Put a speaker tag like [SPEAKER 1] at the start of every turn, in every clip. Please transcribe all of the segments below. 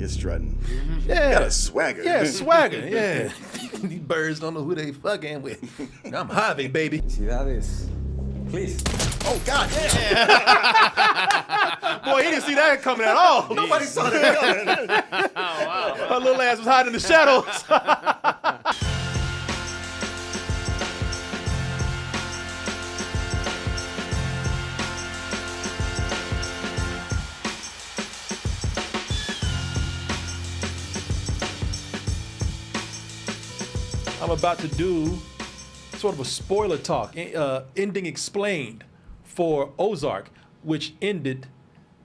[SPEAKER 1] is strutting.
[SPEAKER 2] Yeah.
[SPEAKER 1] Got a swagger.
[SPEAKER 2] Yeah, swagger. Yeah. These birds don't know who they fucking with. I'm Harvey, baby.
[SPEAKER 3] Felicidades. Please.
[SPEAKER 1] Oh, God. Yeah.
[SPEAKER 2] Boy, he didn't see that coming at all.
[SPEAKER 1] Nobody saw that coming.
[SPEAKER 2] Her little ass was hiding in the shadows. I'm about to do sort of a spoiler talk, ending explained for Ozark, which ended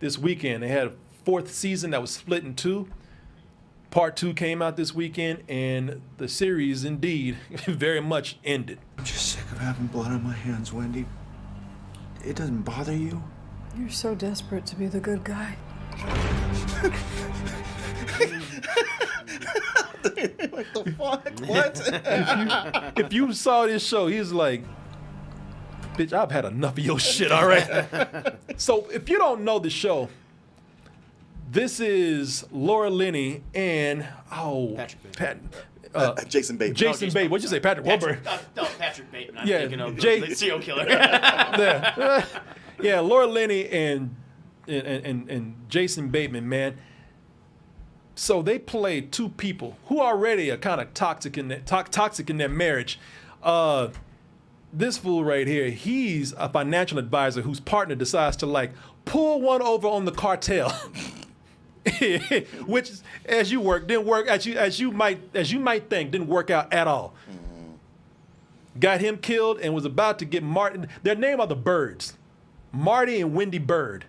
[SPEAKER 2] this weekend. They had a 4th season that was split in 2. Part 2 came out this weekend, and the series indeed very much ended.
[SPEAKER 1] I'm just sick of having blood on my hands, Wendy. It doesn't bother you?
[SPEAKER 4] You're so desperate to be the good guy.
[SPEAKER 1] What the fuck? What?
[SPEAKER 2] If you saw this show, he's like, bitch, I've had enough of your shit already. So if you don't know the show, this is Laura Linney and
[SPEAKER 1] Jason Bateman.
[SPEAKER 2] Jason Bateman. What'd you say, Patrick Wilbur?
[SPEAKER 5] No, Patrick Bateman. I'm
[SPEAKER 2] Yeah,
[SPEAKER 5] thinking of
[SPEAKER 2] Jay-
[SPEAKER 5] the serial killer.
[SPEAKER 2] Yeah, Laura Linney and Jason Bateman, man. So they play 2 people who already are kind of toxic in their marriage. This fool right here, he's a financial advisor whose partner decides to like pull one over on the cartel, which, as you might think, didn't work out at all. Got him killed and was about to get Martin. Their name are the Birds, Marty and Wendy Bird.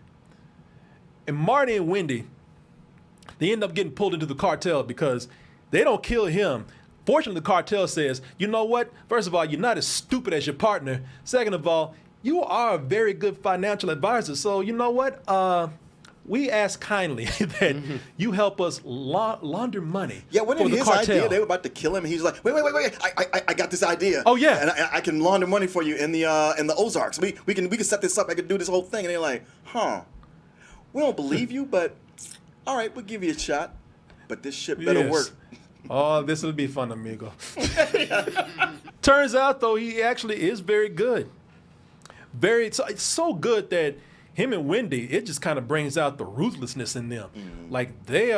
[SPEAKER 2] And Marty and Wendy, they end up getting pulled into the cartel because they don't kill him. Fortunately, the cartel says, you know what? First of all, you're not as stupid as your partner. Second of all, you are a very good financial advisor. So you know what? We ask kindly that you help us launder money.
[SPEAKER 1] Yeah, wasn't
[SPEAKER 2] for
[SPEAKER 1] it
[SPEAKER 2] the
[SPEAKER 1] his
[SPEAKER 2] cartel.
[SPEAKER 1] idea? They were about to kill him. He's like, wait, I got this idea.
[SPEAKER 2] Oh, yeah.
[SPEAKER 1] And I can launder money for you in the Ozarks. We can set this up. I can do this whole thing. And they're like, we don't believe you, but all right, we'll give you a shot. But this shit better
[SPEAKER 2] Yes.
[SPEAKER 1] work.
[SPEAKER 2] Oh, this will be fun, amigo. Turns out, though, he actually is very good. It's so good that him and Wendy, it just kind of brings out the ruthlessness in them. Like they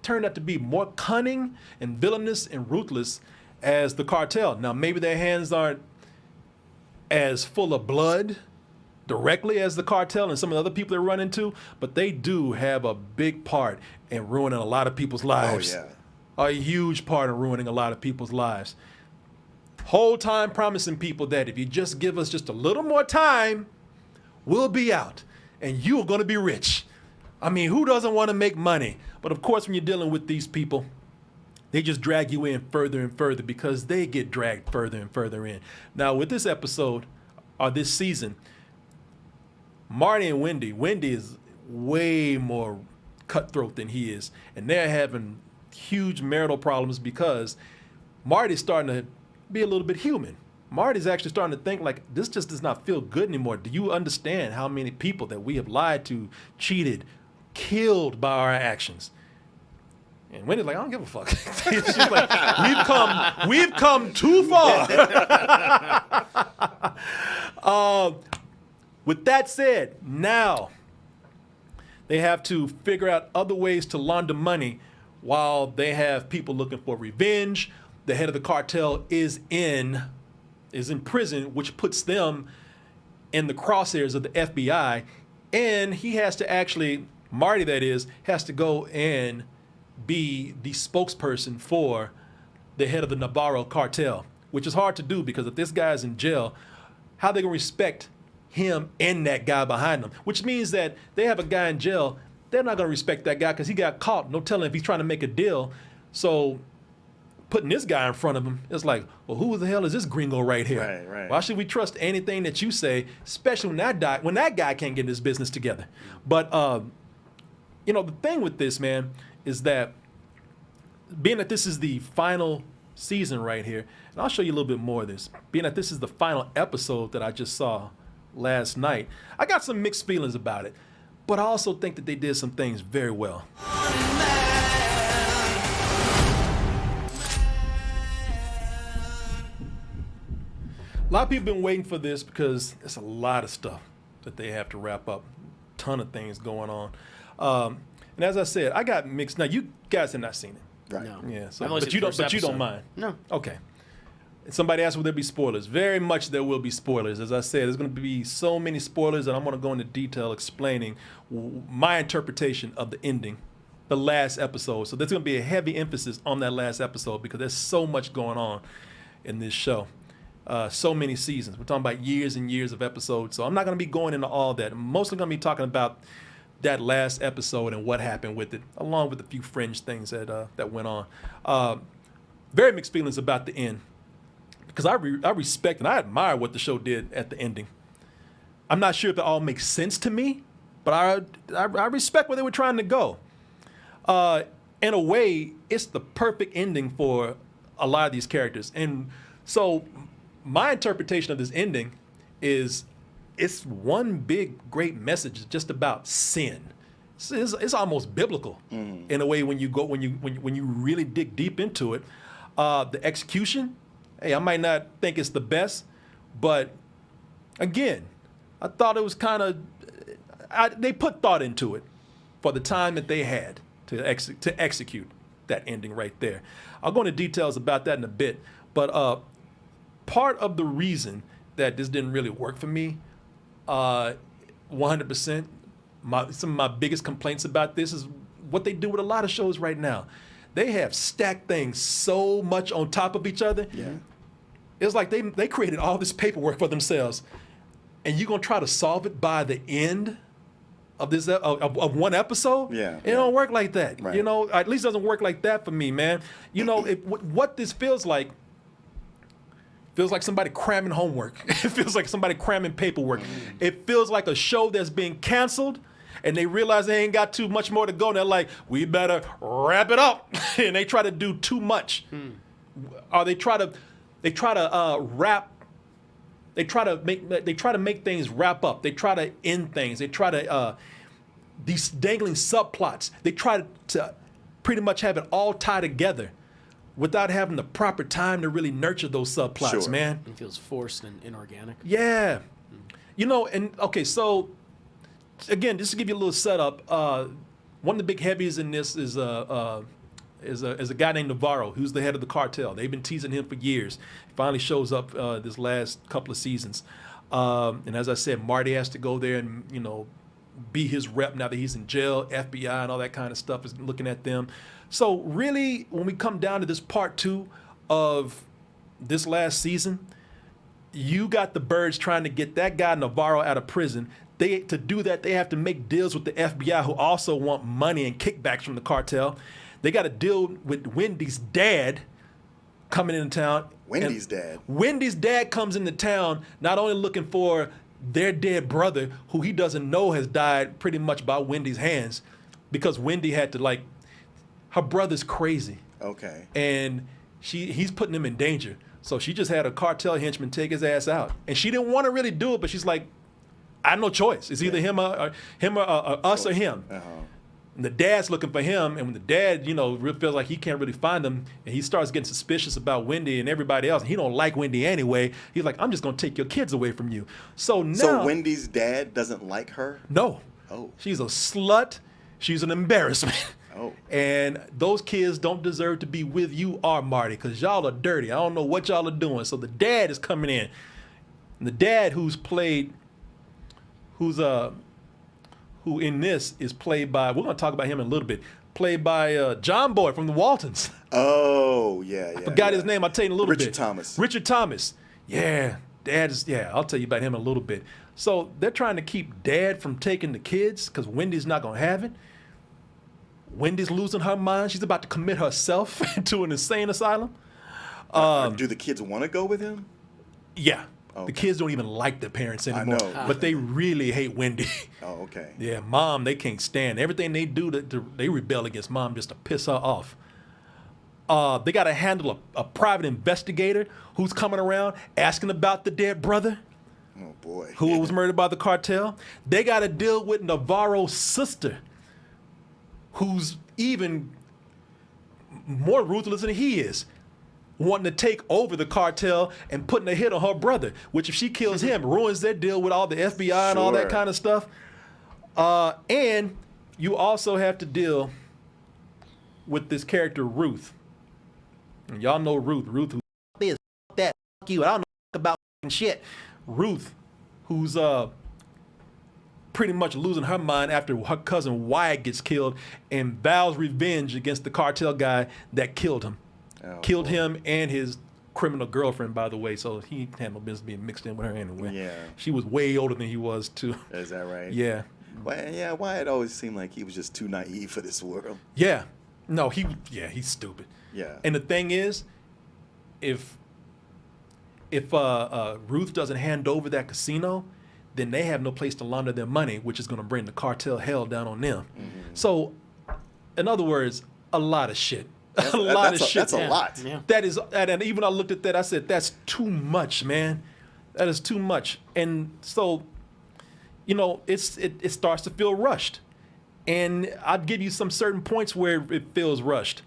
[SPEAKER 2] turn out to be more cunning and villainous and ruthless as the cartel. Now, maybe their hands aren't as full of blood directly as the cartel and some of the other people they run into, but they do have a big part in ruining a lot of people's lives.
[SPEAKER 1] Oh, yeah.
[SPEAKER 2] A huge part in ruining a lot of people's lives. Whole time promising people that if you just give us just a little more time, we'll be out and you're going to be rich. I mean, who doesn't want to make money? But of course, when you're dealing with these people, they just drag you in further and further because they get dragged further and further in. Now, with this episode or this season, Marty and Wendy is way more cutthroat than he is. And they're having huge marital problems because Marty's starting to be a little bit human. Marty's actually starting to think like, this just does not feel good anymore. Do you understand how many people that we have lied to, cheated, killed by our actions? And Wendy's like, I don't give a fuck. She's like, we've come too far. With that said, now they have to figure out other ways to launder money while they have people looking for revenge. The head of the cartel is in prison, which puts them in the crosshairs of the FBI. And he has to actually, Marty that is, has to go and be the spokesperson for the head of the Navarro cartel, which is hard to do because if this guy's in jail, how they gonna respect him and that guy behind them? Which means that they have a guy in jail, they're not gonna respect that guy because he got caught. No telling if he's trying to make a deal. So putting this guy in front of him, it's like, well, who the hell is this gringo right here?
[SPEAKER 1] Right.
[SPEAKER 2] Why should we trust anything that you say, especially when that guy can't get his business together? But the thing with this, man, is that being that this is the final season right here, and I'll show you a little bit more of this, being that this is the final episode that I just saw last night, I got some mixed feelings about it, but I also think that they did some things very well. A lot of people been waiting for this because there's a lot of stuff that they have to wrap up. Ton of things going on. And as I said, I got mixed. Now you guys have not seen it,
[SPEAKER 1] Right.
[SPEAKER 5] No.
[SPEAKER 2] yeah. So,
[SPEAKER 5] I've only
[SPEAKER 2] but
[SPEAKER 5] seen
[SPEAKER 2] you
[SPEAKER 5] the
[SPEAKER 2] don't.
[SPEAKER 5] first
[SPEAKER 2] But you don't
[SPEAKER 5] episode.
[SPEAKER 2] mind.
[SPEAKER 5] No.
[SPEAKER 2] Okay. Somebody asked, will there be spoilers? Very much there will be spoilers. As I said, there's going to be so many spoilers, and I'm going to go into detail explaining my interpretation of the ending, the last episode. So there's going to be a heavy emphasis on that last episode because there's so much going on in this show. So many seasons. We're talking about years and years of episodes. So I'm not going to be going into all that. I'm mostly going to be talking about that last episode and what happened with it, along with a few fringe things that went on. Very mixed feelings about the end. Because I respect and I admire what the show did at the ending. I'm not sure if it all makes sense to me, but I respect where they were trying to go. In a way, it's the perfect ending for a lot of these characters. And so my interpretation of this ending is it's one big, great message just about sin. It's almost biblical in a way when you really dig deep into it. The execution. Hey, I might not think it's the best, but again, I thought it was kind of, they put thought into it for the time that they had to execute that ending right there. I'll go into details about that in a bit, but part of the reason that this didn't really work for me, 100%, some of my biggest complaints about this is what they do with a lot of shows right now. They have stacked things so much on top of each other.
[SPEAKER 1] Yeah.
[SPEAKER 2] It's like they created all this paperwork for themselves, and you're gonna try to solve it by the end of this of one episode.
[SPEAKER 1] Yeah,
[SPEAKER 2] It don't work like that.
[SPEAKER 1] Right.
[SPEAKER 2] You know, at least it doesn't work like that for me, man. You know, what this feels like somebody cramming homework. It feels like somebody cramming paperwork. It feels like a show that's being canceled, and they realize they ain't got too much more to go. And they're like, we better wrap it up. And they try to do too much. Or they try to make things wrap up. They try to end things. They try to these dangling subplots. They try to pretty much have it all tie together without having the proper time to really nurture those subplots,
[SPEAKER 1] Sure.
[SPEAKER 2] man.
[SPEAKER 5] It feels forced and inorganic.
[SPEAKER 2] Yeah. You know, and okay, so again, just to give you a little setup, one of the big heavies in this is a guy named Navarro, who's the head of the cartel. They've been teasing him for years. He finally shows up this last couple of seasons. And as I said, Marty has to go there and, you know, be his rep now that he's in jail. FBI and all that kind of stuff is looking at them. So really, when we come down to this part 2 of this last season, you got the birds trying to get that guy Navarro out of prison. To do that, they have to make deals with the FBI, who also want money and kickbacks from the cartel. They got to deal with Wendy's dad coming into town.
[SPEAKER 1] Wendy's dad.
[SPEAKER 2] Wendy's dad comes into town not only looking for their dead brother, who he doesn't know has died pretty much by Wendy's hands, because Wendy had to, her brother's crazy.
[SPEAKER 1] Okay.
[SPEAKER 2] And he's putting him in danger. So she just had a cartel henchman take his ass out. And she didn't want to really do it, but she's like, I have no choice. It's either him or us or him.
[SPEAKER 1] Uh-huh.
[SPEAKER 2] And the dad's looking for him, and when the dad, feels like he can't really find him, and he starts getting suspicious about Wendy and everybody else, and he don't like Wendy anyway, he's like, I'm just going to take your kids away from you. So now...
[SPEAKER 1] So Wendy's dad doesn't like her?
[SPEAKER 2] No.
[SPEAKER 1] Oh.
[SPEAKER 2] She's a slut. She's an embarrassment.
[SPEAKER 1] Oh.
[SPEAKER 2] And those kids don't deserve to be with you or Marty, because y'all are dirty. I don't know what y'all are doing. So the dad is coming in. And the dad who in this is played by, we're going to talk about him in a little bit, played by John Boy from the Waltons.
[SPEAKER 1] Oh, yeah.
[SPEAKER 2] I forgot his name. I'll tell you in a little bit.
[SPEAKER 1] Richard Thomas.
[SPEAKER 2] Richard Thomas. Yeah. I'll tell you about him in a little bit. So they're trying to keep dad from taking the kids because Wendy's not going to have it. Wendy's losing her mind. She's about to commit herself to an insane asylum.
[SPEAKER 1] Do the kids want to go with him?
[SPEAKER 2] Yeah.
[SPEAKER 1] Okay.
[SPEAKER 2] The kids don't even like their parents anymore.
[SPEAKER 1] know.
[SPEAKER 2] But they really hate Wendy.
[SPEAKER 1] Oh, okay.
[SPEAKER 2] Yeah, mom, they can't stand. Everything they do, they rebel against mom just to piss her off. They got to handle a private investigator who's coming around asking about the dead brother
[SPEAKER 1] Oh, boy.
[SPEAKER 2] who was murdered by the cartel. They got to deal with Navarro's sister, who's even more ruthless than he is. wanting to take over the cartel and putting a hit on her brother, which if she kills him, ruins their deal with all the FBI and all that
[SPEAKER 1] Sure.
[SPEAKER 2] kind of stuff. And you also have to deal with this character, Ruth. And y'all know Ruth. Ruth, who is that you. I don't know about shit. Ruth, who's pretty much losing her mind after her cousin Wyatt gets killed and vows revenge against the cartel guy that killed him. Killed him and his criminal girlfriend, by the way, so he had no business being mixed in with her anyway.
[SPEAKER 1] Yeah.
[SPEAKER 2] She was way older than he was, too.
[SPEAKER 1] Is that right?
[SPEAKER 2] Yeah.
[SPEAKER 1] Yeah, Wyatt always seemed like he was just too naive for this world.
[SPEAKER 2] Yeah. No, he's stupid.
[SPEAKER 1] Yeah.
[SPEAKER 2] And the thing is, if Ruth doesn't hand over that casino, then they have no place to launder their money, which is going to bring the cartel hell down on them. So, in other words, a lot of shit.
[SPEAKER 1] That's a lot.
[SPEAKER 5] Yeah.
[SPEAKER 2] That is, and even I looked at that, I said, that's too much, man. That is too much. And so, it starts to feel rushed. And I'd give you some certain points where it feels rushed.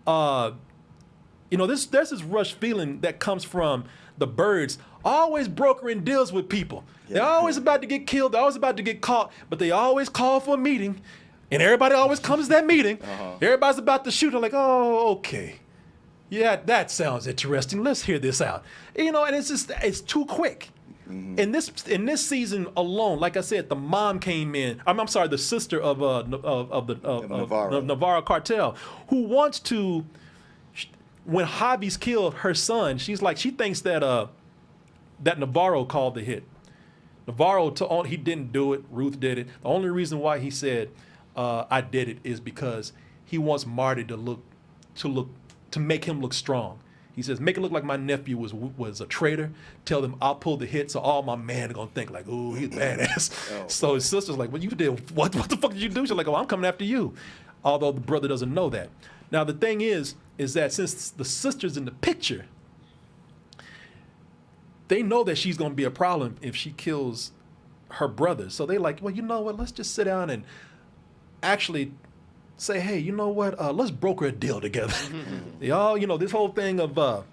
[SPEAKER 2] There's this rush feeling that comes from the birds always brokering deals with people. They're always about to get killed. They're always about to get caught, but they always call for a meeting, and everybody always comes to that meeting. Everybody's about to shoot. They're like, oh, okay. Yeah, that sounds interesting. Let's hear this out. And it's too quick. In this season alone, like I said, the mom came in. I'm sorry, the sister of the Navarro cartel, who wants to. When Javi's killed her son, she thinks that that Navarro called the hit. Navarro, he didn't do it. Ruth did it. The only reason why he said I did it is because he wants Marty to make him look strong. He says, make it look like my nephew was a traitor. Tell them I'll pull the hit, so all my men are gonna think like, oh, he's badass. So his sister's like, well, you did what the fuck did you do? She's like, oh, I'm coming after you. Although the brother doesn't know that. Now the thing is that since the sister's in the picture, they know that she's gonna be a problem if she kills her brother. So they like, well, you know what? Let's just sit down and actually say, hey, you know what? Let's broker a deal together. They all, this whole thing of, tell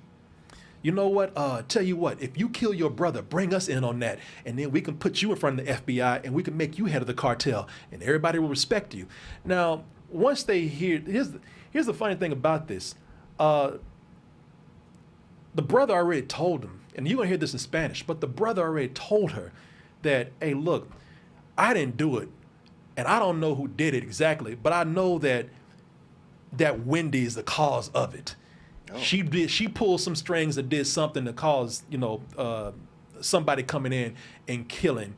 [SPEAKER 2] you what, if you kill your brother, bring us in on that, and then we can put you in front of the FBI, and we can make you head of the cartel, and everybody will respect you. Now, once they hear, here's the funny thing about this. The brother already told him, and you're gonna hear this in Spanish, but the brother already told her that, hey, look, I didn't do it. And I don't know who did it exactly, but I know that Wendy is the cause of it. Oh. She pulled some strings that did something to cause, somebody coming in and killing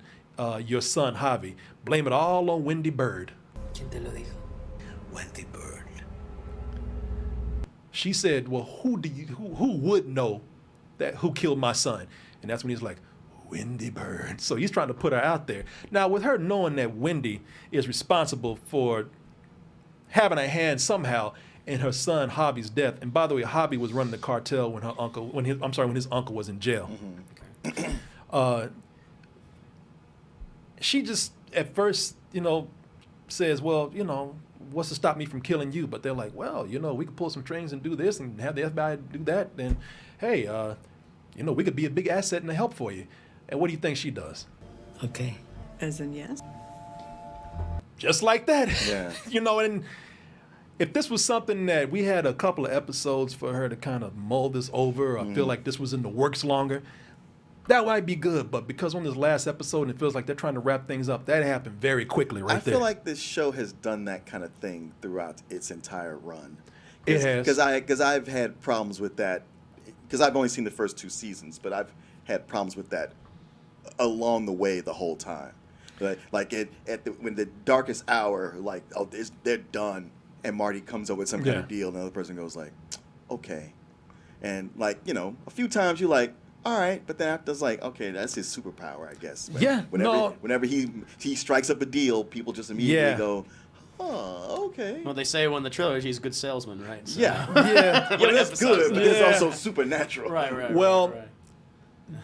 [SPEAKER 2] your son Javi. Blame it all on Wendy Bird.
[SPEAKER 5] ¿Quién te lo dijo?
[SPEAKER 2] Wendy Bird. She said, well, who would know who killed my son? And that's when he's like, Wendy Bird. So he's trying to put her out there. Now, with her knowing that Wendy is responsible for having a hand somehow in her son Javi's death, and by the way, Javi was running the cartel when his uncle was in jail. She just at first, says, well, what's to stop me from killing you? But they're like, well, we could pull some strings and do this and have the FBI do that. Then, hey, we could be a big asset and a help for you. And what do you think she does?
[SPEAKER 6] Okay.
[SPEAKER 4] As in yes?
[SPEAKER 2] Just like that.
[SPEAKER 1] Yeah.
[SPEAKER 2] And if this was something that we had a couple of episodes for her to kind of mull this over, or feel like this was in the works longer, that might be good. But because on this last episode, and it feels like they're trying to wrap things up, that happened very quickly there.
[SPEAKER 1] I feel like this show has done that kind of thing throughout its entire run.
[SPEAKER 2] It has.
[SPEAKER 1] Because I've had problems with that, because I've only seen the first 2 seasons, but I've had problems with that along the way the whole time. Like when the darkest hour, like, oh, they're done, and Marty comes up with some kind of deal, and the other person goes like, okay. And like, a few times you're like, all right, but then after it's like, okay, that's his superpower, I guess. Whenever he strikes up a deal, people just immediately go, oh, okay.
[SPEAKER 5] Well, they say when the trilogy, he's a good salesman, right? So.
[SPEAKER 1] Yeah. Well, that's good, but it's also supernatural.
[SPEAKER 5] Right.
[SPEAKER 2] Well,
[SPEAKER 5] right.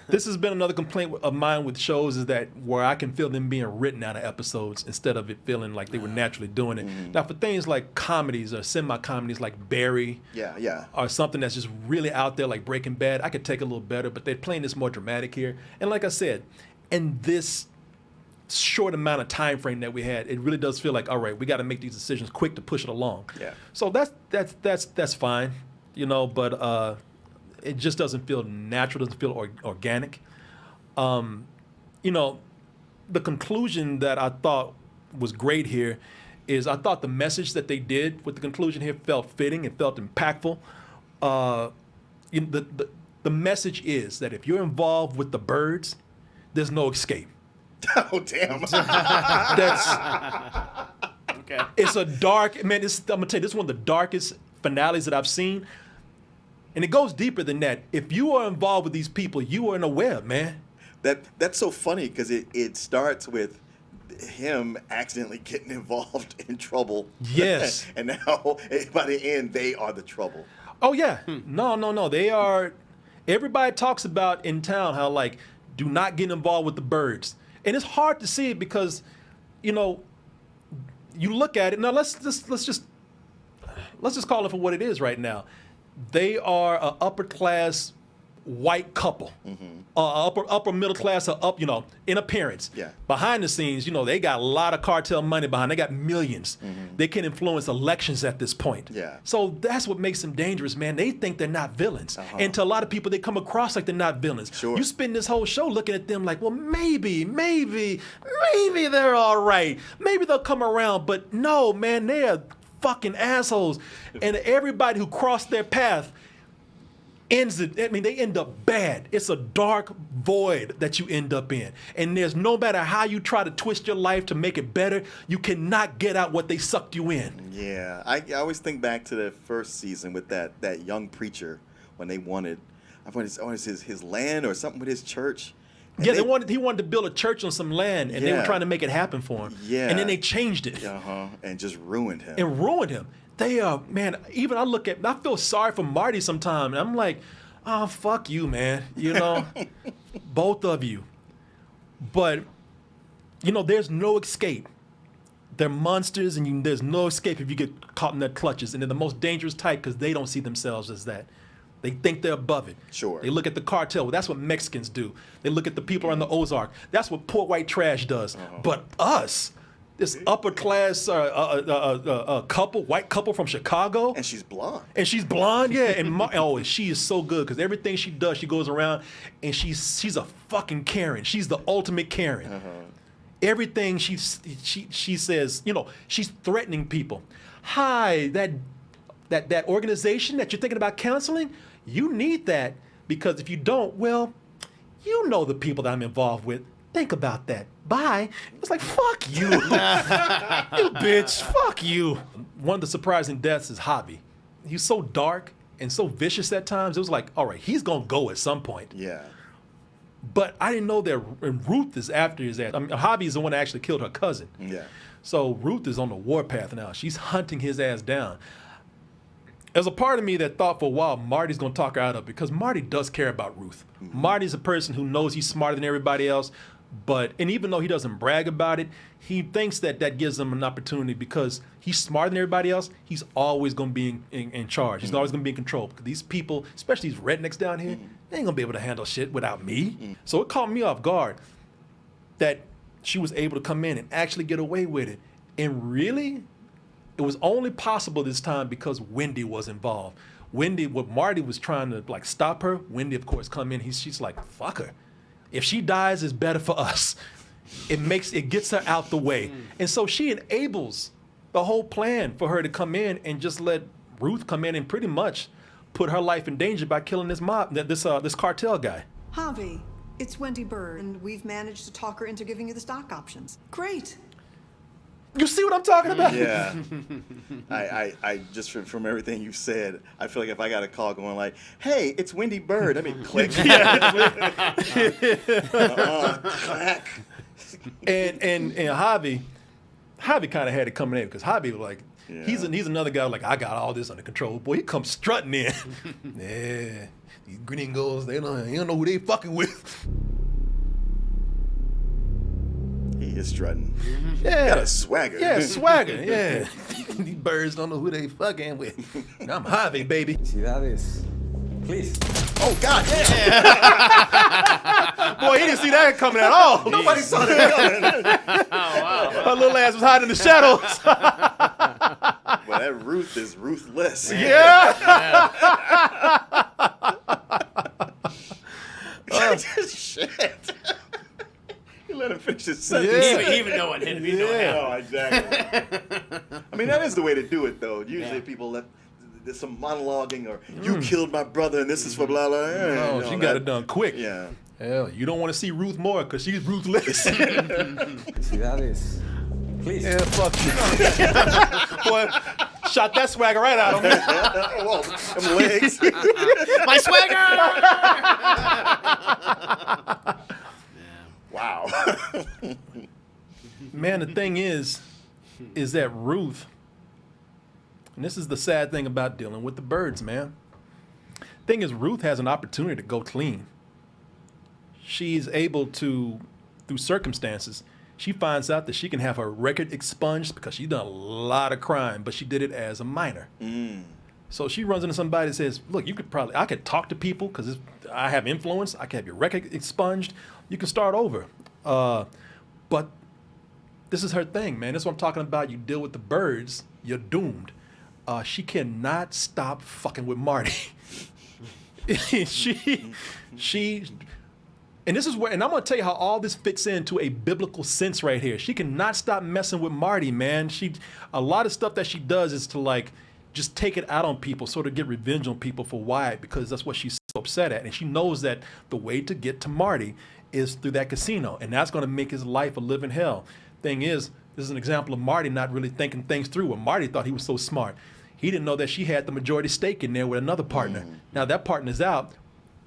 [SPEAKER 2] This has been another complaint of mine with shows is that where I can feel them being written out of episodes instead of it feeling like they were naturally doing it. Now, for things like comedies or semi-comedies like Barry, or something that's just really out there like Breaking Bad, I could take a little better, but they're playing this more dramatic here. And like I said, in this short amount of time frame that we had, it really does feel like, all right, we got to make these decisions quick to push it along. Yeah. So that's fine, you know, but it just doesn't feel natural, doesn't feel organic. You know, the conclusion that I thought was great here is I thought the message that they did with the conclusion here felt fitting, it felt impactful. The message is that if you're involved with the birds, there's no escape.
[SPEAKER 1] Oh, damn.
[SPEAKER 2] That's
[SPEAKER 5] Okay.
[SPEAKER 2] It's a dark, man, I'm gonna tell you, this is one of the darkest finales that I've seen. And it goes deeper than that. If you are involved with these people, you are in a web, man.
[SPEAKER 1] That's so funny because it starts with him accidentally getting involved in trouble.
[SPEAKER 2] Yes.
[SPEAKER 1] And now by the end they are the trouble.
[SPEAKER 2] Oh yeah. No. They are. Everybody talks about in town how like do not get involved with the birds, and it's hard to see it because, you know, you look at it. Now let's just call it for what it is right now. They are an upper class white couple, upper middle class, up, you know, in appearance.
[SPEAKER 1] Yeah.
[SPEAKER 2] Behind the scenes, you know, they got a lot of cartel money behind. They got millions. They can influence elections at this point.
[SPEAKER 1] Yeah.
[SPEAKER 2] So that's what makes them dangerous, man. They think they're not villains, and to a lot of people, they come across like they're not villains.
[SPEAKER 1] Sure.
[SPEAKER 2] You spend this whole show looking at them like, well, maybe they're all right. Maybe they'll come around, but no, man, they are fucking assholes, and everybody who crossed their path they end up bad. It's a dark void that you end up in, and there's no matter how you try to twist your life to make it better, you cannot get out what they sucked you in.
[SPEAKER 1] Yeah, I always think back to the first season with that young preacher when they wanted, I wanted his land or something with his church. And
[SPEAKER 2] he wanted to build a church on some land, and they were trying to make it happen for him.
[SPEAKER 1] Yeah.
[SPEAKER 2] And then they changed it.
[SPEAKER 1] And just ruined him.
[SPEAKER 2] They are, man, even I feel sorry for Marty sometimes. And I'm like, oh, fuck you, man. You know, both of you. But, you know, there's no escape. They're monsters, and there's no escape if you get caught in their clutches. And they're the most dangerous type because they don't see themselves as that. They think they're above it.
[SPEAKER 1] Sure.
[SPEAKER 2] They look at the cartel. Well, that's what Mexicans do. They look at the people around the Ozark. That's what poor white trash does. But us, this upper class white couple from Chicago.
[SPEAKER 1] And she's blonde.
[SPEAKER 2] Yeah. And she is so good because everything she does, she goes around and she's a fucking Karen. She's the ultimate Karen. Everything she says, you know, she's threatening people. Hi, that organization that you're thinking about counseling, you need that because if you don't, well, you know the people that I'm involved with. Think about that. Bye. It's like, fuck you. You bitch. Fuck you. One of the surprising deaths is Javi. He's so dark and so vicious at times. It was like, all right, he's going to go at some point.
[SPEAKER 1] Yeah.
[SPEAKER 2] But I didn't know that Ruth is after his ass. I mean, Javi is the one that actually killed her cousin.
[SPEAKER 1] Yeah.
[SPEAKER 2] So Ruth is on the warpath now. She's hunting his ass down. There's a part of me that thought for a while Marty's going to talk her out of it because Marty does care about Ruth. Marty's a person who knows he's smarter than everybody else, and even though he doesn't brag about it, he thinks that gives him an opportunity because he's smarter than everybody else. He's always going to be in charge. He's always going to be in control because these people, especially these rednecks down here, they ain't going to be able to handle shit without me. So it caught me off guard that she was able to come in and actually get away with it. And really, it was only possible this time because Wendy was involved. What Marty was trying to like stop her, Wendy of course come in. She's like, fuck her. If she dies, it's better for us. It gets her out the way. And so she enables the whole plan for her to come in and just let Ruth come in and pretty much put her life in danger by killing this cartel guy.
[SPEAKER 6] Javi, it's Wendy Bird, and we've managed to talk her into giving you the stock options. Great.
[SPEAKER 2] You see what I'm talking about?
[SPEAKER 1] Yeah. I just from everything you said, I feel like if I got a call going like, hey, it's Wendy Bird, I mean, click.
[SPEAKER 2] Clack. And Javi, Javi kind of had it coming in because Javi was like,
[SPEAKER 1] Yeah.
[SPEAKER 2] he's another guy like, I got all this under control. Boy, he comes strutting in. Yeah, these gringos, you don't know who they fucking with.
[SPEAKER 1] He is strutting.
[SPEAKER 2] Yeah,
[SPEAKER 1] Got a swagger.
[SPEAKER 2] yeah, swagger. Yeah, these birds don't know who they fucking with. I'm Javi, baby.
[SPEAKER 3] Felicidades. Please.
[SPEAKER 1] Oh God! Yeah.
[SPEAKER 2] Boy, he didn't see that coming at all.
[SPEAKER 1] Nobody saw that coming.
[SPEAKER 2] Her little ass was hiding in the shadows.
[SPEAKER 1] Well, that Ruth is ruthless.
[SPEAKER 2] Yeah.
[SPEAKER 1] Shit. You let him finish his sentence.
[SPEAKER 2] Yeah.
[SPEAKER 5] Even knowing him, you know him.
[SPEAKER 1] Oh, exactly. I mean, that is the way to do it, though. Usually people let there's some monologuing or you killed my brother and this is for blah, blah.
[SPEAKER 2] Oh, she got it done quick.
[SPEAKER 1] Yeah.
[SPEAKER 2] Hell, you don't want to see Ruth more because she's ruthless.
[SPEAKER 3] Felicidades. Please.
[SPEAKER 2] Yeah, fuck you. Boy, shot that swagger right out of me.
[SPEAKER 1] Whoa, them legs.
[SPEAKER 5] My swagger!
[SPEAKER 1] Wow.
[SPEAKER 2] Man, the thing is that Ruth, and this is the sad thing about dealing with the birds, man. Thing is, Ruth has an opportunity to go clean. She's able to, through circumstances, she finds out that she can have her record expunged because she's done a lot of crime, but she did it as a minor. So she runs into somebody that says, look, I could talk to people because I have influence. I can have your record expunged. You can start over. But this is her thing, man. That's what I'm talking about. You deal with the birds, you're doomed. She cannot stop fucking with Marty. And this is where, and I'm gonna tell you how all this fits into a biblical sense right here. She cannot stop messing with Marty, man. A lot of stuff that she does is to like just take it out on people, sort of get revenge on people for Wyatt because that's what she's so upset at. And she knows that the way to get to Marty is through that casino, and that's gonna make his life a living hell. Thing is, this is an example of Marty not really thinking things through. When Marty thought he was so smart, he didn't know that she had the majority stake in there with another partner. Now that partner's out.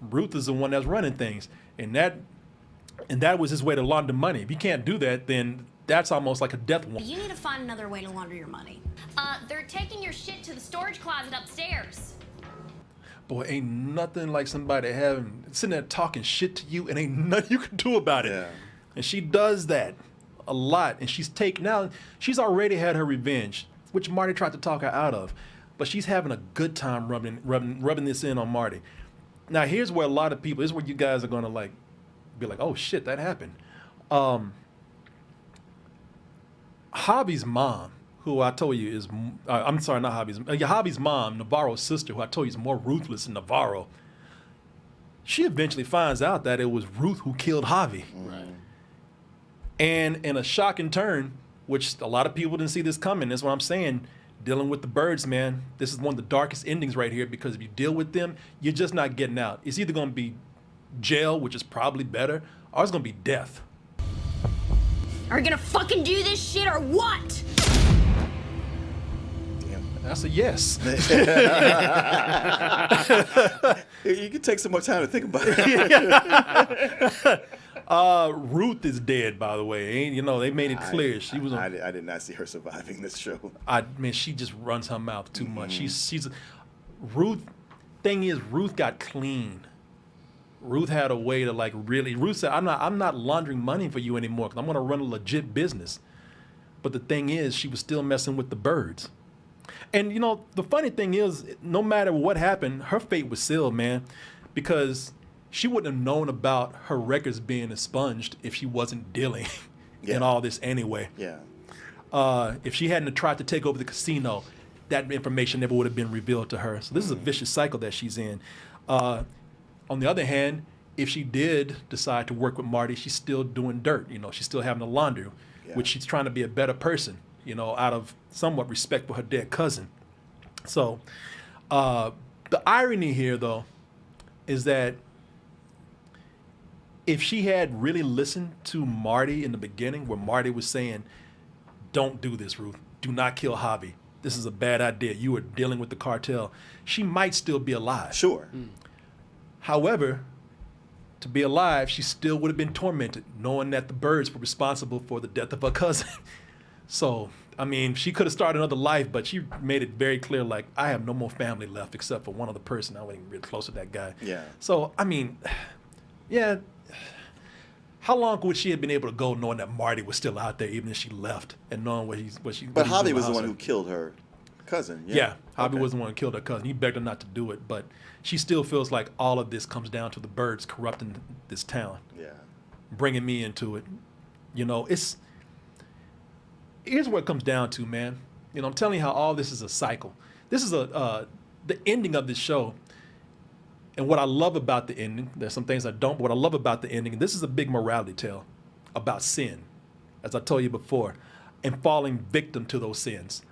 [SPEAKER 2] Ruth is the one that's running things. And that was his way to launder money. If you can't do that, then that's almost like a death warrant.
[SPEAKER 7] You need to find another way to launder your money. They're taking your shit to the storage closet upstairs.
[SPEAKER 2] Boy, ain't nothing like somebody sitting there talking shit to you and ain't nothing you can do about it.
[SPEAKER 1] Yeah.
[SPEAKER 2] And she does that a lot. And she's already had her revenge, which Marty tried to talk her out of. But she's having a good time rubbing this in on Marty. Now, here's where a lot of people, this is where you guys are going to like be like, oh shit, that happened. Javi's mom, who I told you is, I'm sorry, not Javi's, Javi's mom, Navarro's sister, who I told you is more ruthless than Navarro. She eventually finds out that it was Ruth who killed Javi.
[SPEAKER 5] Right.
[SPEAKER 2] And in a shocking turn, which a lot of people didn't see this coming, that's what I'm saying, dealing with the birds, man, this is one of the darkest endings right here because if you deal with them, you're just not getting out. It's either going to be jail, which is probably better, or it's going to be death.
[SPEAKER 7] Are you gonna fucking do this shit or what?
[SPEAKER 2] That's a yes.
[SPEAKER 1] You can take some more time to think about it.
[SPEAKER 2] Ruth is dead, by the way. They made it clear she was.
[SPEAKER 1] I did not see her surviving this show.
[SPEAKER 2] She just runs her mouth too much. She's Ruth. Thing is, Ruth got clean. Ruth had a way to like really. Ruth said, "I'm not laundering money for you anymore because I'm going to run a legit business." But the thing is, she was still messing with the birds. And the funny thing is, no matter what happened, her fate was sealed, man, because she wouldn't have known about her records being expunged if she wasn't dealing in all this anyway.
[SPEAKER 1] Yeah.
[SPEAKER 2] If she hadn't tried to take over the casino, that information never would have been revealed to her. So this is a vicious cycle that she's in. On the other hand, if she did decide to work with Marty, she's still doing dirt. She's still having to launder, which she's trying to be a better person, out of somewhat respect for her dead cousin. So the irony here, though, is that if she had really listened to Marty in the beginning, where Marty was saying, don't do this, Ruth. Do not kill Javi. This is a bad idea. You are dealing with the cartel. She might still be alive.
[SPEAKER 1] Sure.
[SPEAKER 2] However, to be alive, she still would have been tormented, knowing that the birds were responsible for the death of her cousin. So, I mean, she could have started another life, but she made it very clear, like, I have no more family left except for one other person. I wasn't even really close to that guy.
[SPEAKER 1] Yeah.
[SPEAKER 2] So, I mean, yeah. How long would she have been able to go knowing that Marty was still out there, even if she left, and knowing what she?
[SPEAKER 1] But
[SPEAKER 2] what
[SPEAKER 1] Javi
[SPEAKER 2] he
[SPEAKER 1] was the
[SPEAKER 2] doing
[SPEAKER 1] one
[SPEAKER 2] with
[SPEAKER 1] who killed her cousin.
[SPEAKER 2] Yeah, Javi
[SPEAKER 1] Okay.
[SPEAKER 2] was the one who killed her cousin. He begged her not to do it, but she still feels like all of this comes down to the birds corrupting this town,
[SPEAKER 1] Yeah.
[SPEAKER 2] bringing me into it. You know, here's what it comes down to, man. You know, I'm telling you how all this is a cycle. This is the ending of this show. And what I love about the ending, there's some things I don't, but what I love about the ending, and this is a big morality tale about sin, as I told you before, and falling victim to those sins.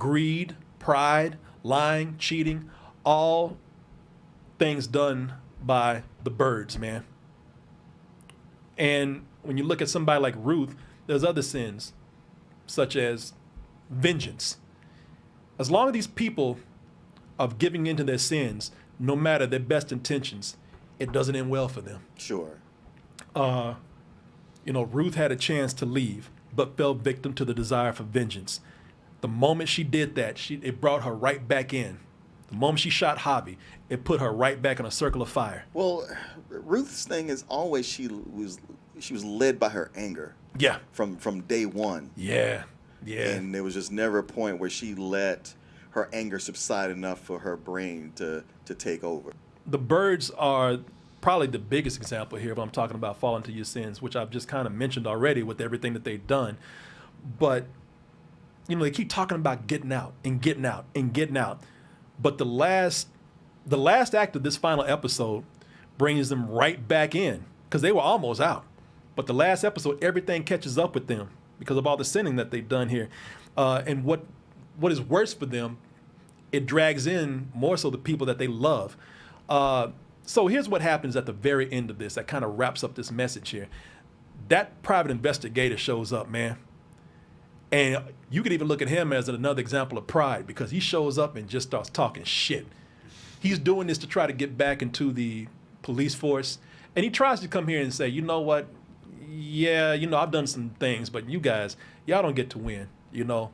[SPEAKER 2] Greed, pride, lying, cheating, all things done by the birds, man. And when you look at somebody like Ruth, there's other sins, such as vengeance. As long as these people are giving into their sins, no matter their best intentions, it doesn't end well for them.
[SPEAKER 1] Sure.
[SPEAKER 2] You know, Ruth had a chance to leave, but fell victim to the desire for vengeance. The moment she did that, it brought her right back in. The moment she shot Javi, it put her right back in a circle of fire.
[SPEAKER 1] Well, Ruth's thing is always she was led by her anger.
[SPEAKER 2] Yeah.
[SPEAKER 1] From day one.
[SPEAKER 2] Yeah. Yeah.
[SPEAKER 1] And there was just never a point where she let her anger subside enough for her brain to take over.
[SPEAKER 2] The birds are probably the biggest example here if I'm talking about falling to your sins, which I've just kind of mentioned already with everything that they've done. But, you know, they keep talking about getting out and getting out and getting out. But the last act of this final episode brings them right back in because they were almost out. But the last episode, everything catches up with them because of all the sinning that they've done here. And what is worse for them, it drags in more so the people that they love. So here's what happens at the very end of this that kind of wraps up this message here. That private investigator shows up, man. And you could even look at him as another example of pride because he shows up and just starts talking shit. He's doing this to try to get back into the police force. And he tries to come here and say, you know what? Yeah, you know, I've done some things, but you guys, y'all don't get to win, you know.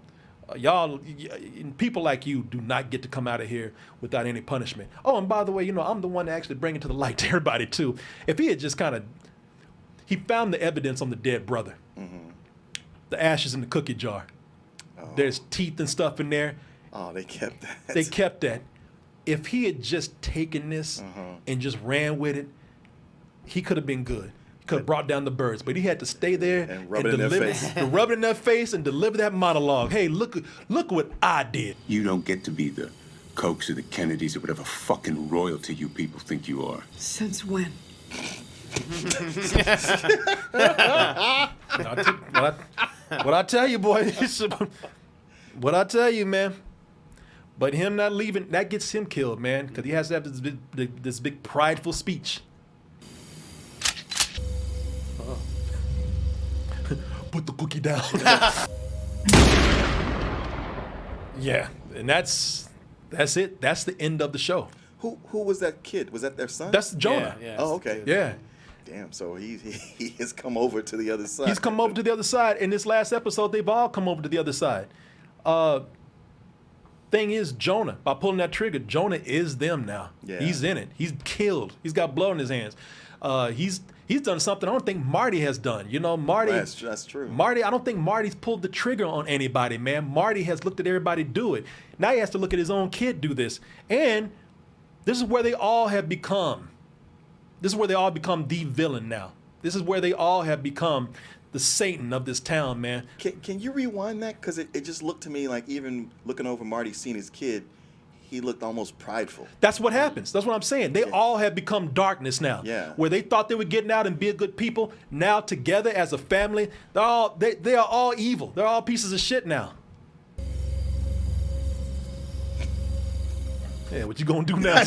[SPEAKER 2] People like you do not get to come out of here without any punishment. Oh, and by the way, you know, I'm the one to actually bring it to the light to everybody, too. If he had just he found the evidence on the dead brother. Mm-hmm. The ashes in the cookie jar. Oh. There's teeth and stuff in there.
[SPEAKER 1] Oh, they kept that.
[SPEAKER 2] They kept that. If he had just taken this and just ran with it, he could have been good. He could have brought down the birds, but he had to stay there
[SPEAKER 1] and rub it in their face.
[SPEAKER 2] Rub it in their face and deliver that monologue. Hey, look what I did.
[SPEAKER 8] You don't get to be the Kochs or the Kennedys or whatever fucking royalty you people think you are.
[SPEAKER 4] Since when?
[SPEAKER 2] What I tell you, boy. What I tell you, man. But him not leaving, that gets him killed, man, because he has to have this big prideful speech. Put the cookie down. Yeah, and that's it. That's the end of the show.
[SPEAKER 1] Who was that kid? Was that their son?
[SPEAKER 2] That's Jonah.
[SPEAKER 5] Yeah,
[SPEAKER 1] Oh, okay.
[SPEAKER 2] Yeah.
[SPEAKER 1] Damn. So he has come over to the other side.
[SPEAKER 2] He's come over to the other side. In this last episode, they've all come over to the other side. Thing is, Jonah, by pulling that trigger, Jonah is them now.
[SPEAKER 1] Yeah.
[SPEAKER 2] He's in it. He's killed. He's got blood on his hands. He's done something I don't think Marty has done. You know, Marty.
[SPEAKER 1] That's true.
[SPEAKER 2] Marty, I don't think Marty's pulled the trigger on anybody, man. Marty has looked at everybody do it. Now he has to look at his own kid do this. And this is where they all have become. This is where they all become the villain now. This is where they all have become the Satan of this town, man.
[SPEAKER 1] Can you rewind that? Because it just looked to me like even looking over Marty, seeing his kid, he looked almost prideful.
[SPEAKER 2] That's what happens. That's what I'm saying. They all have become darkness now.
[SPEAKER 1] Yeah.
[SPEAKER 2] Where they thought they were getting out and be a good people, now together as a family, they are all evil. They're all pieces of shit now. Yeah, what you gonna do now?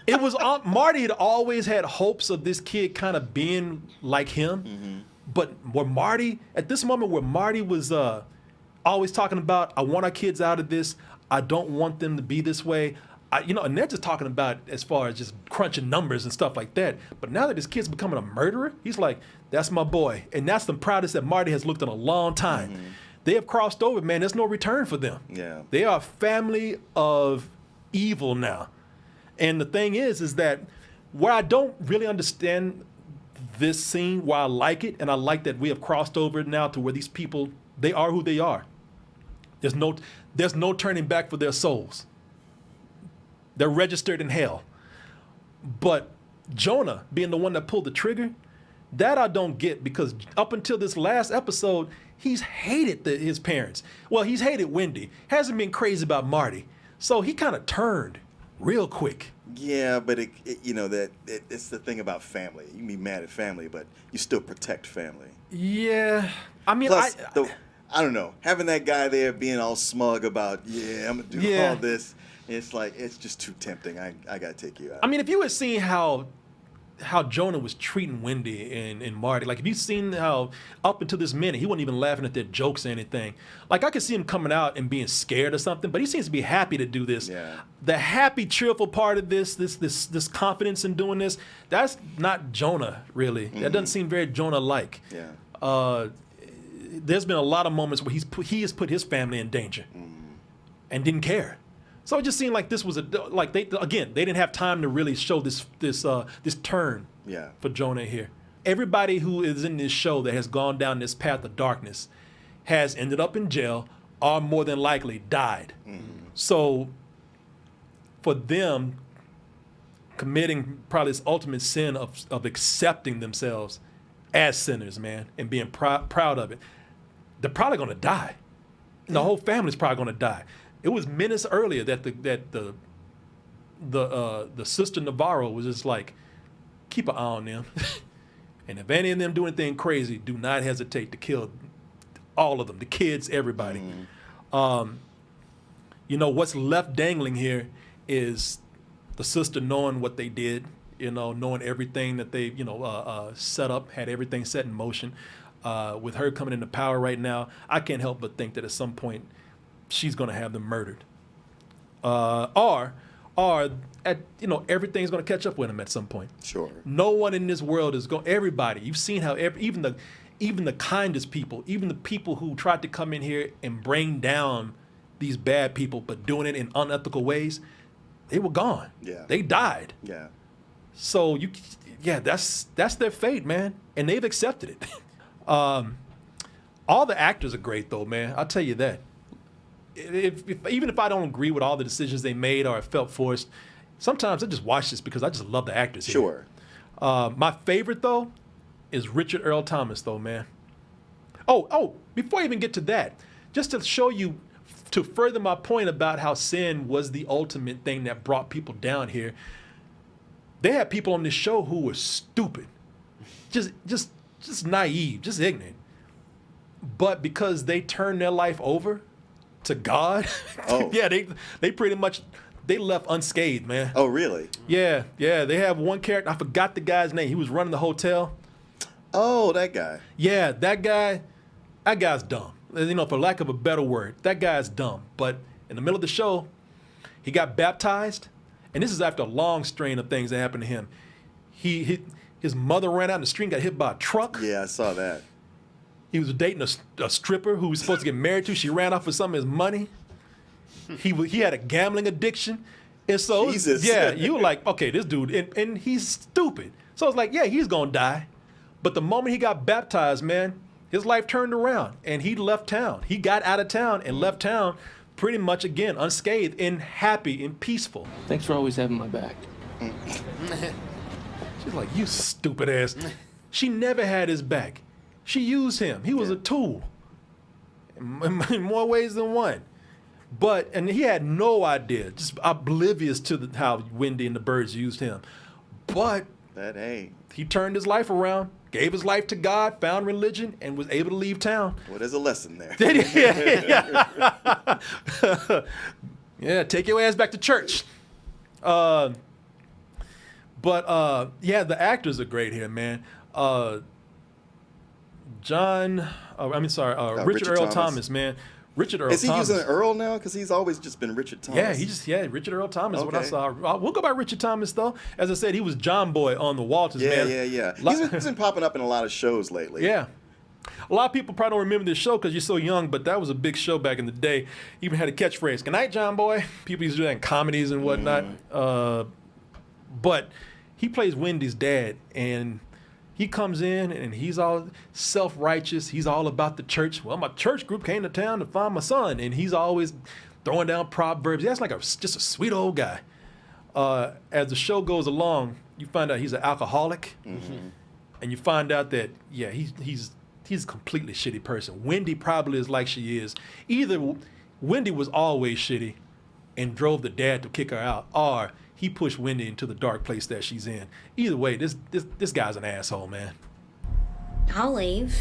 [SPEAKER 2] It was Marty had always had hopes of this kid kind of being like him, but at this moment where Marty was always talking about, I want our kids out of this. I don't want them to be this way. and they're just talking about as far as just crunching numbers and stuff like that. But now that this kid's becoming a murderer, he's like, that's my boy. And that's the proudest that Marty has looked in a long time. Mm-hmm. They have crossed over, man. There's no return for them.
[SPEAKER 1] Yeah.
[SPEAKER 2] They are a family of evil now. And the thing is that where I don't really understand this scene, why I like it, and I like that we have crossed over now to where these people, they are who they are. There's no turning back for their souls. They're registered in hell. But Jonah being the one that pulled the trigger, that I don't get, because up until this last episode, he's hated his parents. Well, he's hated Wendy. Hasn't been crazy about Marty. So he kind of turned real quick.
[SPEAKER 1] Yeah, but it's the thing about family. You can be mad at family, but you still protect family.
[SPEAKER 2] Yeah. I mean,
[SPEAKER 1] Plus, I don't know. Having that guy there being all smug about, I'm going to do all this. It's like, it's just too tempting. I got to take you out.
[SPEAKER 2] I mean, if you had seen how Jonah was treating Wendy and Marty, like if you've seen how up until this minute, he wasn't even laughing at their jokes or anything. Like I could see him coming out and being scared or something, but he seems to be happy to do this.
[SPEAKER 1] Yeah.
[SPEAKER 2] The happy, cheerful part of this confidence in doing this, that's not Jonah, really. Mm-hmm. That doesn't seem very Jonah-like.
[SPEAKER 1] Yeah.
[SPEAKER 2] There's been a lot of moments where he has put his family in danger and didn't care. So it just seemed like this was they didn't have time to really show this turn for Jonah here. Everybody who is in this show that has gone down this path of darkness has ended up in jail or more than likely died. Mm-hmm. So for them committing probably this ultimate sin of accepting themselves as sinners, man, and being proud of it, they're probably going to die. And the whole family's probably going to die. It was minutes earlier that the sister Navarro was just like, keep an eye on them. And if any of them do anything crazy, do not hesitate to kill all of them, the kids, everybody. What's left dangling here is the sister knowing what they did, knowing everything that they, set up, had everything set in motion. With her coming into power right now, I can't help but think that at some point she's going to have them murdered. Everything's going to catch up with them at some point.
[SPEAKER 1] Sure.
[SPEAKER 2] No one in this world is going, everybody, you've seen how even the kindest people, even the people who tried to come in here and bring down these bad people, but doing it in unethical ways, they were gone.
[SPEAKER 1] Yeah.
[SPEAKER 2] They died.
[SPEAKER 1] Yeah.
[SPEAKER 2] So that's their fate, man. And they've accepted it. All the actors are great though, man. I'll tell you that. Even if I don't agree with all the decisions they made or I felt forced, sometimes I just watch this because I just love the actors here.
[SPEAKER 1] Sure.
[SPEAKER 2] My favorite though is Richard Earl Thomas though, man. Oh, before I even get to that, just to show you, to further my point about how sin was the ultimate thing that brought people down here, they had people on this show who were stupid, just naive, just ignorant. But because they turned their life over to God, they pretty much, they left unscathed, man.
[SPEAKER 1] Oh, really?
[SPEAKER 2] Yeah. They have one character, I forgot the guy's name. He was running the hotel.
[SPEAKER 1] Oh, that guy.
[SPEAKER 2] Yeah, that guy's dumb. For lack of a better word, that guy's dumb. But in the middle of the show, he got baptized, and this is after a long strain of things that happened to him. His mother ran out in the street and got hit by a truck.
[SPEAKER 1] Yeah, I saw that.
[SPEAKER 2] He was dating a stripper who he was supposed to get married to. She ran off with some of his money. He had a gambling addiction. And so,
[SPEAKER 1] Jesus.
[SPEAKER 2] You were like, okay, this dude, and he's stupid. So it's like, yeah, he's going to die. But the moment he got baptized, man, his life turned around and he left town. He got out of town and left town pretty much, again, unscathed and happy and peaceful.
[SPEAKER 9] Thanks for always having my back.
[SPEAKER 2] She's like, you stupid ass. She never had his back. She used him. He was a tool in more ways than one. And he had no idea, just oblivious to how Wendy and the birds used him. But he turned his life around, gave his life to God, found religion, and was able to leave town.
[SPEAKER 1] Well, there's a lesson there.
[SPEAKER 2] Yeah, take your ass back to church. The actors are great here, man. Richard Earl Thomas, man. Richard Earl
[SPEAKER 1] Is he
[SPEAKER 2] Thomas.
[SPEAKER 1] using Earl now? Because he's always just been Richard Thomas.
[SPEAKER 2] Richard Earl Thomas. What I
[SPEAKER 1] Okay.
[SPEAKER 2] saw. We'll go by Richard Thomas though. As I said, he was John Boy on the Walters.
[SPEAKER 1] Yeah,
[SPEAKER 2] man.
[SPEAKER 1] yeah. He's been popping up in a lot of shows lately.
[SPEAKER 2] Yeah. A lot of people probably don't remember this show because you're so young, but that was a big show back in the day. Even had a catchphrase, "Good night, John Boy." People used to do that in comedies and whatnot. But he plays Wendy's dad, and he comes in and he's all self-righteous. He's all about the church. Well, my church group came to town to find my son, and he's always throwing down proverbs. That's like just a sweet old guy. As the show goes along, you find out he's an alcoholic, and you find out that he's a completely shitty person. Wendy probably is like she is. Either Wendy was always shitty and drove the dad to kick her out, or he pushed Wendy into the dark place that she's in. Either way, this guy's an asshole, man.
[SPEAKER 7] I'll leave.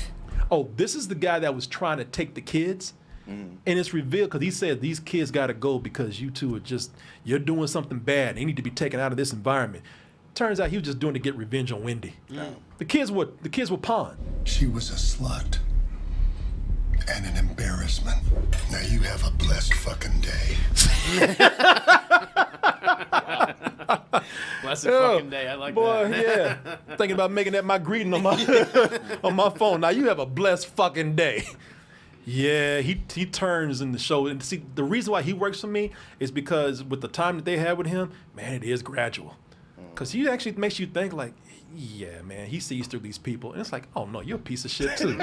[SPEAKER 2] Oh, this is the guy that was trying to take the kids. And it's revealed because he said these kids got to go because you two you're doing something bad. They need to be taken out of this environment. Turns out he was just doing to get revenge on Wendy. The kids were pawned.
[SPEAKER 9] She was a slut and an embarrassment. Now you have a blessed fucking day.
[SPEAKER 5] Blessed fucking day. I like
[SPEAKER 2] Boy,
[SPEAKER 5] that.
[SPEAKER 2] yeah. Thinking about making that my greeting on my phone. Now you have a blessed fucking day. Yeah, he turns in the show. And see, the reason why he works for me is because with the time that they had with him, man, it is gradual. Because he actually makes you think like, yeah, man, he sees through these people. And it's like, oh, no, you're a piece of shit, too.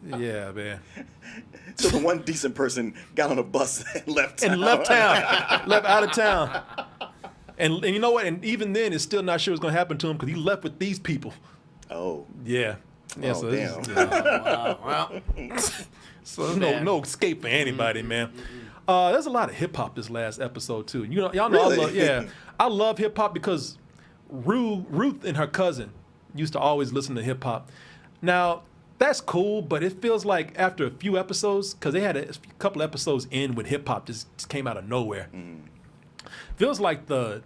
[SPEAKER 2] Yeah, man.
[SPEAKER 1] So the one decent person got on a bus and left town.
[SPEAKER 2] And left town. Left out of town. And you know what? And even then, it's still not sure what's going to happen to him because he left with these people.
[SPEAKER 1] Oh.
[SPEAKER 2] Yeah. Yeah,
[SPEAKER 1] Oh,
[SPEAKER 2] so
[SPEAKER 1] damn.
[SPEAKER 5] Well,
[SPEAKER 2] So there's no escape for anybody, man. There's a lot of hip hop this last episode too. You know, y'all know
[SPEAKER 1] Really?
[SPEAKER 2] I love hip hop because Ruth and her cousin used to always listen to hip hop. Now that's cool, but it feels like after a few episodes, because they had a couple episodes in when hip hop just came out of nowhere. Feels like either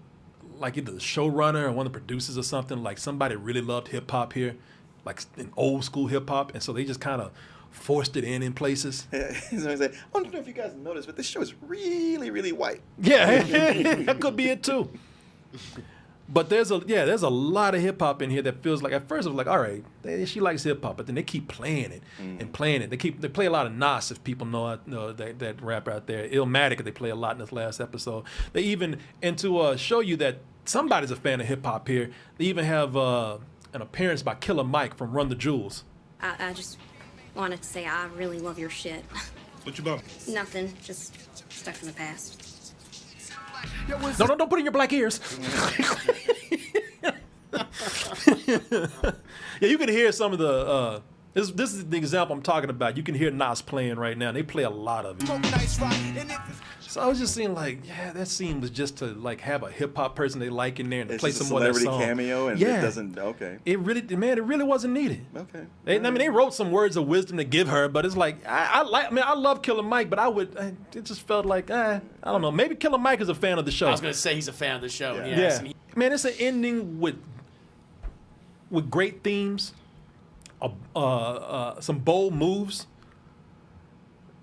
[SPEAKER 2] the showrunner or one of the producers or something, like somebody really loved hip hop here, like in old school hip hop, and so they just kind of forced it in places.
[SPEAKER 1] So I say, I don't know if you guys noticed, but this show is really, really white.
[SPEAKER 2] Yeah, that could be it too. But there's a lot of hip hop in here that feels like at first it was like, all right, she likes hip hop, but then they keep playing it and playing it. They play a lot of Nas, if people know that rapper out there. Illmatic, they play a lot in this last episode. They even, and to show you that somebody's a fan of hip hop here, they even have an appearance by Killer Mike from Run the Jewels.
[SPEAKER 7] I just wanted to say I really love your shit.
[SPEAKER 9] What you about?
[SPEAKER 7] Nothing, just stuff from the past.
[SPEAKER 2] No, don't put in your black ears. Yeah, you can hear some of the. This is the example I'm talking about. You can hear Nas playing right now. They play a lot of it. So I was just seeing like, yeah, that scene was just to like have a hip hop person they like in there and
[SPEAKER 1] It's
[SPEAKER 2] play
[SPEAKER 1] just a
[SPEAKER 2] some more of that
[SPEAKER 1] celebrity
[SPEAKER 2] song.
[SPEAKER 1] cameo, and
[SPEAKER 2] Yeah.
[SPEAKER 1] it doesn't. Okay.
[SPEAKER 2] It really wasn't needed.
[SPEAKER 1] Okay.
[SPEAKER 2] They wrote some words of wisdom to give her, but it's like I love Killer Mike, but it just felt like I don't know. Maybe Killer Mike is a fan of the show.
[SPEAKER 5] I was going to say he's a fan of the show.
[SPEAKER 1] Yeah.
[SPEAKER 5] Yes.
[SPEAKER 2] Yeah, man, it's an ending with great themes, some bold moves,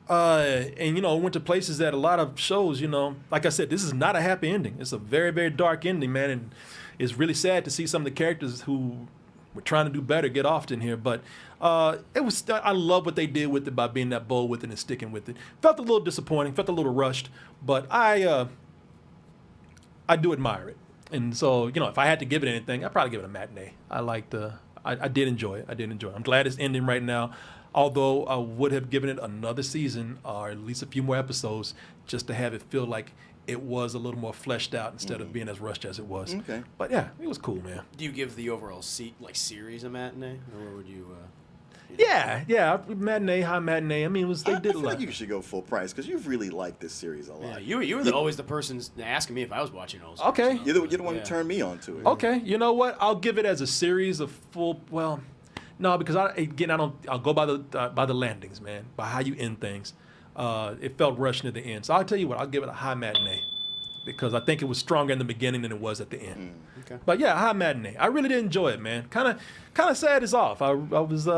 [SPEAKER 2] and went to places that a lot of shows, like I said, this is not a happy ending. It's a very, very dark ending, man, and it's really sad to see some of the characters who were trying to do better get off in here. But I love what they did with it by being that bold with it and sticking with it. Felt a little disappointing, felt a little rushed, but I do admire it. And so, if I had to give it anything, I'd probably give it a matinee. I did enjoy it. I'm glad it's ending right now. Although I would have given it another season or at least a few more episodes just to have it feel like it was a little more fleshed out instead of being as rushed as it was.
[SPEAKER 1] Okay.
[SPEAKER 2] But yeah, it was cool, man.
[SPEAKER 5] Do you give the overall series a matinee? Or would you...
[SPEAKER 2] Yeah, matinee, high matinee. I mean, they
[SPEAKER 1] I
[SPEAKER 2] did a
[SPEAKER 1] feel
[SPEAKER 2] lot.
[SPEAKER 1] like you should go full price because you really like this series a lot.
[SPEAKER 5] Yeah, you were always the person asking me if I was watching Ozark.
[SPEAKER 2] Okay.
[SPEAKER 1] You're the one
[SPEAKER 5] Yeah.
[SPEAKER 1] who turned me on to it.
[SPEAKER 2] Okay, you know what? I'll give it as a series of full. Well, no, because I'll go by the landings, man, by how you end things. It felt rushed near the end, so I'll tell you what. I'll give it a high matinee because I think it was stronger in the beginning than it was at the end.
[SPEAKER 5] Okay.
[SPEAKER 2] But yeah, high matinee. I really did enjoy it, man. Kind of sad it's off. I was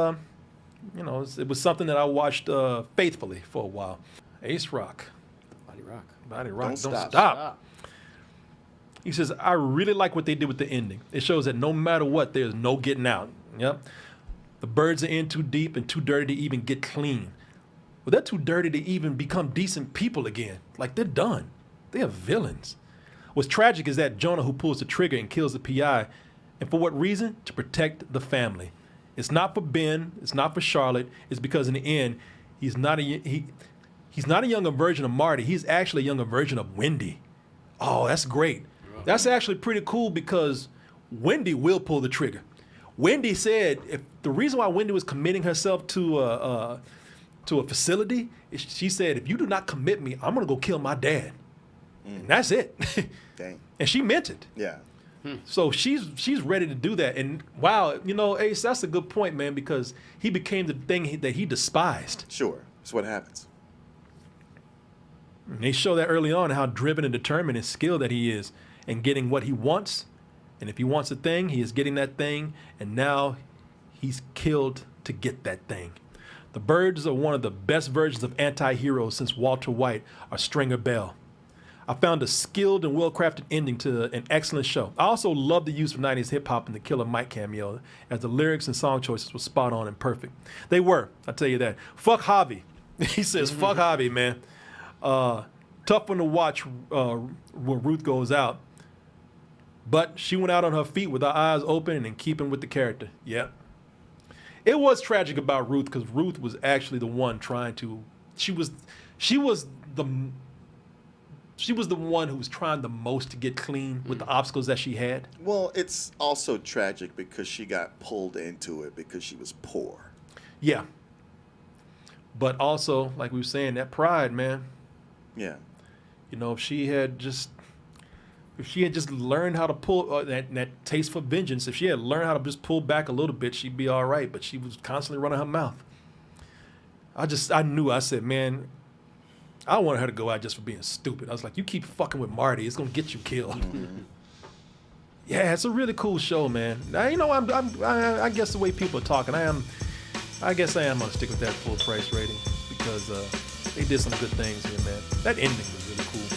[SPEAKER 2] you know, it was something that I watched faithfully for a while. Ace Rock.
[SPEAKER 5] Body Rock.
[SPEAKER 2] Body Rock.
[SPEAKER 1] Don't
[SPEAKER 2] Don't
[SPEAKER 1] stop.
[SPEAKER 2] stop. He says, I really like what they did with the ending. It shows that no matter what, there's no getting out. Yep. The birds are in too deep and too dirty to even get clean. Well, they're too dirty to even become decent people again. Like, they're done. They are villains. What's tragic is that Jonah who pulls the trigger and kills the PI. And for what reason? To protect the family. It's not for Ben. It's not for Charlotte. It's because in the end, he's not a younger version of Marty. He's actually a younger version of Wendy. Oh, that's great. That's actually pretty cool because Wendy will pull the trigger. Wendy said if the reason why Wendy was committing herself to a facility, she said, if you do not commit me, I'm gonna go kill my dad. And that's it.
[SPEAKER 1] Dang.
[SPEAKER 2] And she meant it.
[SPEAKER 1] Yeah.
[SPEAKER 2] So she's ready to do that. And wow, you know, Ace, that's a good point, man, because he became the thing that he despised.
[SPEAKER 1] Sure. That's what happens.
[SPEAKER 2] And they show that early on how driven and determined and skilled that he is in getting what he wants. And if he wants a thing, he is getting that thing. And now he's killed to get that thing. The birds are one of the best versions of anti-heroes since Walter White or Stringer Bell. I found a skilled and well-crafted ending to an excellent show. I also love the use of 90s hip-hop in the Killer Mike cameo, as the lyrics and song choices were spot on and perfect. They were, I'll tell you that. Fuck Javi. He says, fuck Javi, man. Tough one to watch when Ruth goes out. But she went out on her feet with her eyes open and in keeping with the character. Yep. It was tragic about Ruth because Ruth was actually the one trying to. She was the one who was trying the most to get clean with the obstacles that she had.
[SPEAKER 1] Well, it's also tragic because she got pulled into it because she was poor.
[SPEAKER 2] Yeah. But also, like we were saying, that pride, man.
[SPEAKER 1] Yeah.
[SPEAKER 2] You know, if she had just learned how to pull that taste for vengeance, if she had learned how to just pull back a little bit, she'd be all right. But she was constantly running her mouth. I said, man, I wanted her to go out just for being stupid. I was like, you keep fucking with Marty, it's gonna get you killed.
[SPEAKER 1] Mm-hmm.
[SPEAKER 2] Yeah, it's a really cool show, man. Now, you know, I guess the way people are talking, I guess I am gonna stick with that full price rating because they did some good things here, man. That ending was really cool.